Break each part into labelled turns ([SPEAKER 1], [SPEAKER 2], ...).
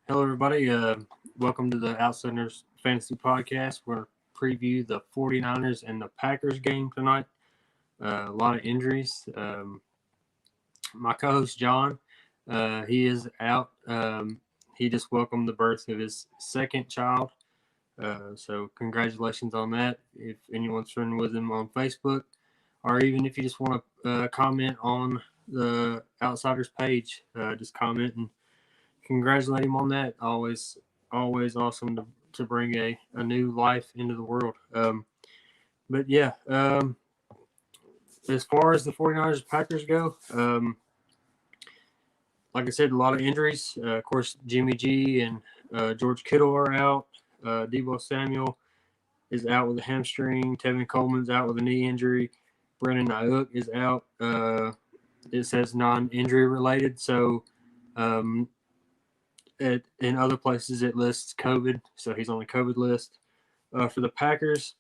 [SPEAKER 1] Hello, everybody. Welcome to the Outsiders Fantasy Podcast. We're going to preview the 49ers and the Packers game tonight. A lot of injuries. My co host, John, he is out. He just welcomed the birth of his second child. So, congratulations on that. If anyone's friendly with him on Facebook, or even if you just want to comment on the Outsiders page, just comment and congratulate him on that. Always awesome to bring a new life into the world. But yeah, as far as the 49ers Packers go, like I said, a lot of injuries. Of course, Jimmy G and George Kittle are out. Debo Samuel is out with a hamstring. Tevin Coleman's out with a knee injury. Brandon Ayuk is out. It says non-injury related. So um, in other places it lists COVID, so he's on the COVID list. For the Packers,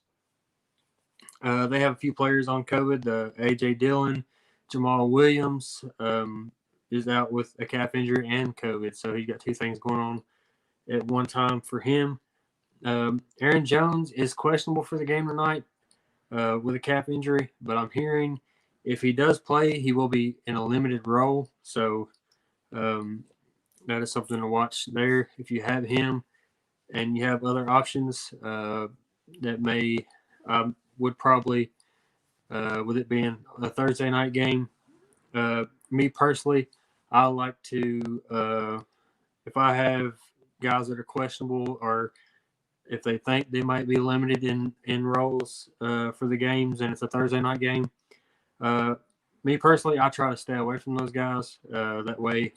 [SPEAKER 1] they have a few players on COVID. AJ Dillon, Jamal Williams is out with a calf injury and COVID, so he got two things going on at one time for him. Aaron Jones is questionable for the game tonight with a calf injury, but I'm hearing if he does play, he will be in a limited role. So um, that is something to watch there. If you have him, and you have other options that may would probably with it being a Thursday night game. Me personally, I like to if I have guys that are questionable or if they think they might be limited in roles for the games and it's a Thursday night game. Uh, Me personally, I try to stay away from those guys. That way,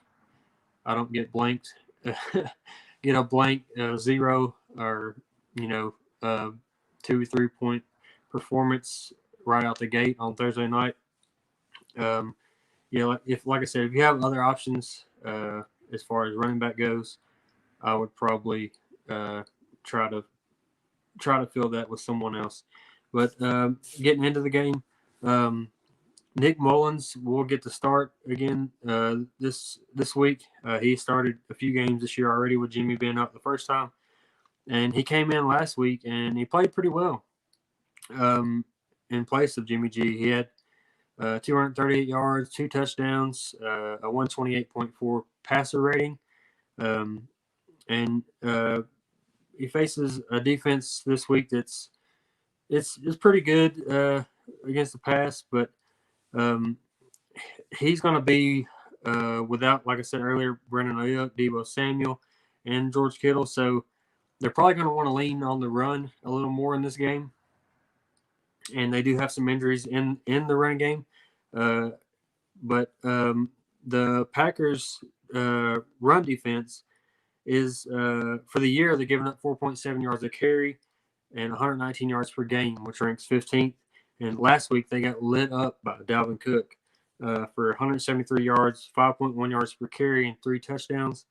[SPEAKER 1] I don't get blanked, get a blank zero or you know uh, 2 or 3 point performance right out the gate on Thursday night. Um, like I said, if you have other options as far as running back goes, I would probably uh, try to fill that with someone else. But getting into the game, um, Nick Mullins will get to start again this week. He started a few games this year already with Jimmy being out the first time, and he came in last week and he played pretty well. Um, in place of Jimmy G, he had 238 yards, 2 touchdowns, a 128.4 passer rating, um, and he faces a defense this week it's pretty good against the pass, but um, he's going to be without, like I said earlier, Brendan Ayuk, Debo Samuel, and George Kittle. So they're probably going to want to lean on the run a little more in this game. And they do have some injuries in the run game. Uh, but the Packers' run defense is for the year, they're giving up 4.7 yards a carry and 119 yards per game, which ranks 15th. And last week they got lit up by Dalvin Cook for 173 yards, 5.1 yards per carry, and 3 touchdowns.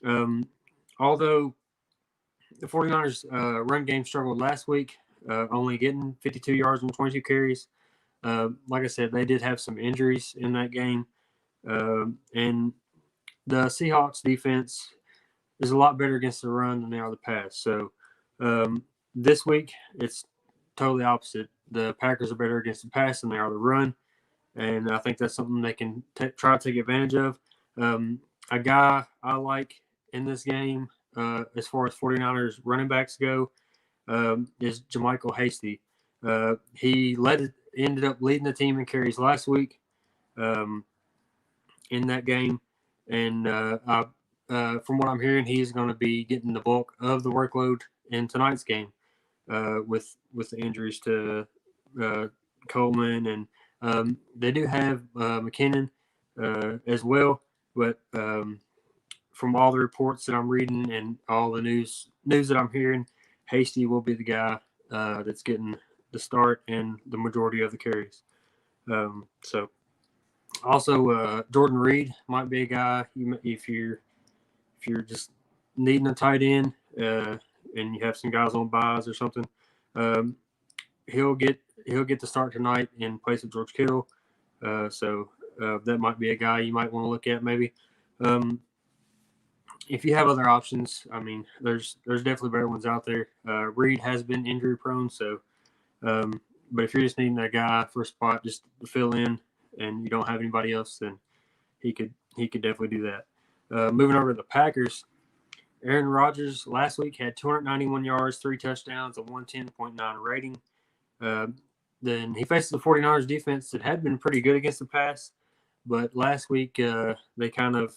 [SPEAKER 1] Um, Although the 49ers run game struggled last week, only getting 52 yards and 22 carries. Like I said, they did have some injuries in that game. And the Seahawks defense is a lot better against the run than they are the pass. So um, this week, it's totally opposite. The Packers are better against the pass than they are the run. And I think that's something they can try to take advantage of. A guy I like in this game, as far as 49ers running backs go, is JaMycal Hasty. He ended up leading the team in carries last week um, in that game. And from what I'm hearing, he's going to be getting the bulk of the workload in tonight's game with the injuries to uh, Coleman, and they do have McKinnon as well. But from all the reports that I'm reading and all the news that I'm hearing, Hasty will be the guy that's getting the start and the majority of the carries. So also Jordan Reed might be a guy if you're just needing a tight end and you have some guys on buys or something. Um, he'll get the start tonight in place of George Kittle. So that might be a guy you might want to look at maybe. Um, if you have other options, I mean, there's definitely better ones out there. Reed has been injury prone, so but if you're just needing a guy for a spot just to fill in, and you don't have anybody else, then he could definitely do that. Moving over to the Packers, Aaron Rodgers last week had 291 yards, 3 touchdowns, a 110.9 rating. Then he faced the 49ers defense that had been pretty good against the pass, but last week they kind of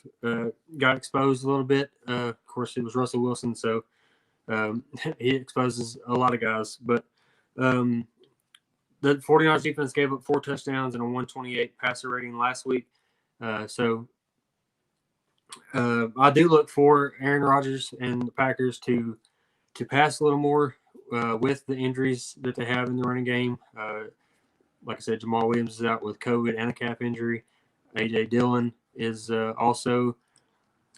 [SPEAKER 1] got exposed a little bit. Of course, it was Russell Wilson, so he exposes a lot of guys. But the 49ers defense gave up 4 touchdowns and a 128 passer rating last week. So I do look for Aaron Rodgers and the Packers to pass a little more with the injuries that they have in the running game. Like I said, Jamal Williams is out with COVID and a calf injury. A.J. Dillon is also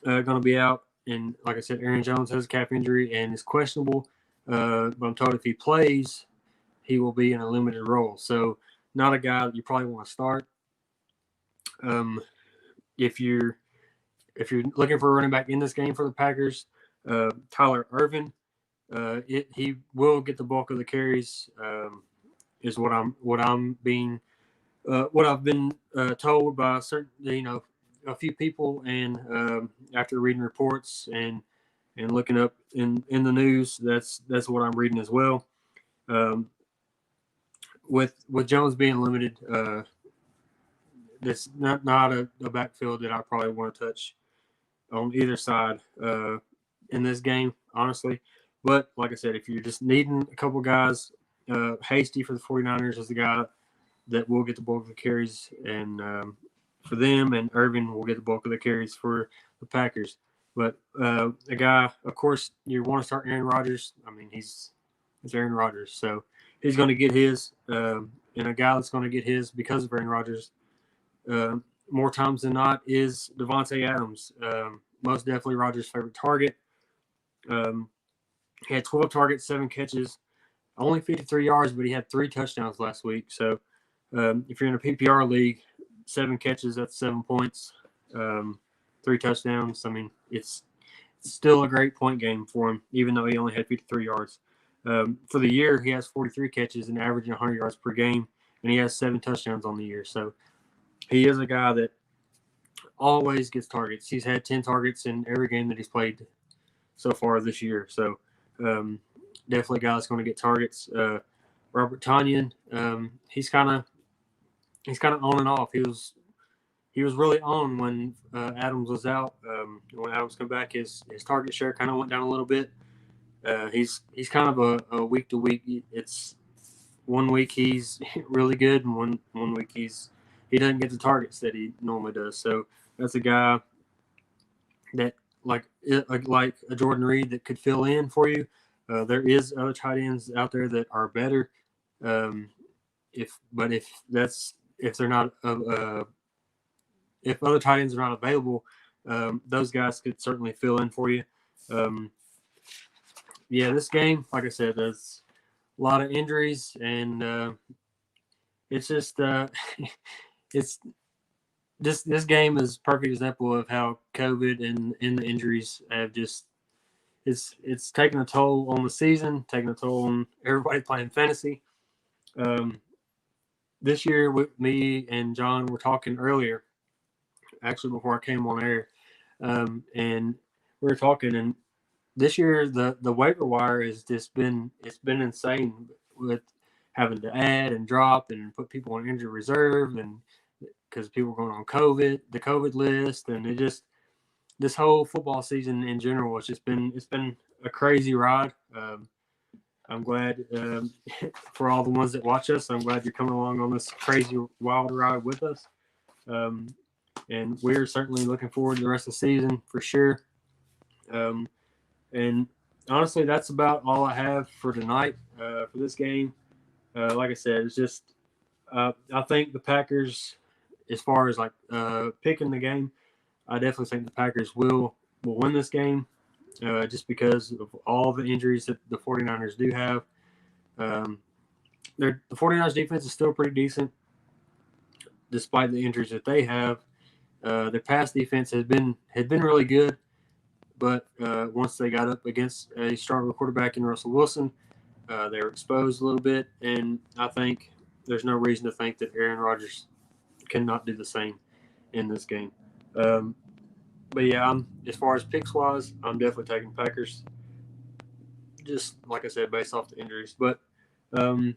[SPEAKER 1] going to be out. And like I said, Aaron Jones has a calf injury and is questionable. But I'm told if he plays, he will be in a limited role. So not a guy that you probably want to start. If you're looking for a running back in this game for the Packers, Tyler Ervin, he will get the bulk of the carries. Is what I've been told by certain a few people, and after reading reports and looking up in the news, that's what I'm reading as well. With Jones being limited, that's not a backfield that I probably want to touch on either side in this game, honestly. But like I said, if you're just needing a couple guys, Hasty for the 49ers is the guy that will get the bulk of the carries, and for them, and Irvin will get the bulk of the carries for the Packers. But a guy, of course, you want to start Aaron Rodgers. I mean, it's Aaron Rodgers, so he's going to get his. And a guy that's going to get his because of Aaron Rodgers more times than not is Davante Adams. Most definitely Rodgers' favorite target. He had 12 targets, 7 catches, only 53 yards, but he had 3 touchdowns last week. So if you're in a PPR league, 7 catches, that's 7 points, 3 touchdowns. I mean, it's still a great point game for him, even though he only had 53 yards. For the year, he has 43 catches and averaging 100 yards per game, and he has 7 touchdowns on the year. So he is a guy that always gets targets. He's had 10 targets in every game that he's played so far this year. So definitely a guy that's going to get targets. Robert Tonyan, he's kind of on and off. He was really on when Adams was out. When Adams came back, his target share kind of went down a little bit. He's kind of a week to week. It's 1 week he's really good, and one week he doesn't get the targets that he normally does. So that's a guy that like a Jordan Reed that could fill in for you. There is other tight ends out there that are better. If they're not if other tight ends are not available, those guys could certainly fill in for you. This game, like I said, there's a lot of injuries, and it's just this game is a perfect example of how COVID and the injuries have just it's taking a toll on the season, taking a toll on everybody playing fantasy. This year, with me and John were talking earlier, actually before I came on air, and we were talking, and this year the waiver wire has just been insane with having to add and drop and put people on injured reserve, and because people are going on the COVID list, and it just this whole football season in general it's been a crazy ride. I'm glad for all the ones that watch us. I'm glad you're coming along on this crazy wild ride with us, and we're certainly looking forward to the rest of the season for sure. And honestly, that's about all I have for tonight for this game. Like I said, it's just I think the Packers, as far as like picking the game, I definitely think the Packers will win this game just because of all the injuries that the 49ers do have. The 49ers defense is still pretty decent despite the injuries that they have. Their pass defense had been really good, But once they got up against a stronger quarterback in Russell Wilson, they were exposed a little bit. And I think there's no reason to think that Aaron Rodgers cannot do the same in this game. But yeah, as far as picks wise, I'm definitely taking Packers. Just like I said, based off the injuries. But um,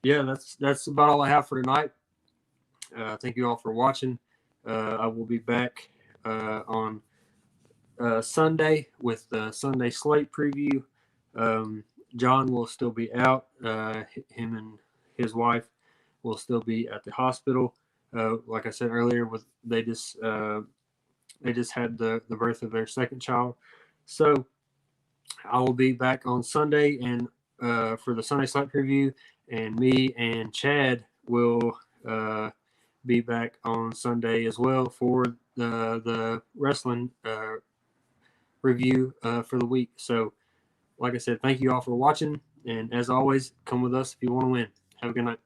[SPEAKER 1] yeah, that's about all I have for tonight. Thank you all for watching. I will be back on Sunday with the Sunday slate preview. John will still be out. Him and his wife will still be at the hospital. Like I said earlier, they just had the birth of their second child. So I will be back on Sunday and for the Sunday slate preview, and me and Chad will be back on Sunday as well for the wrestling review for the week. So, like I said, thank you all for watching, and as always, come with us if you want to win. Have a good night.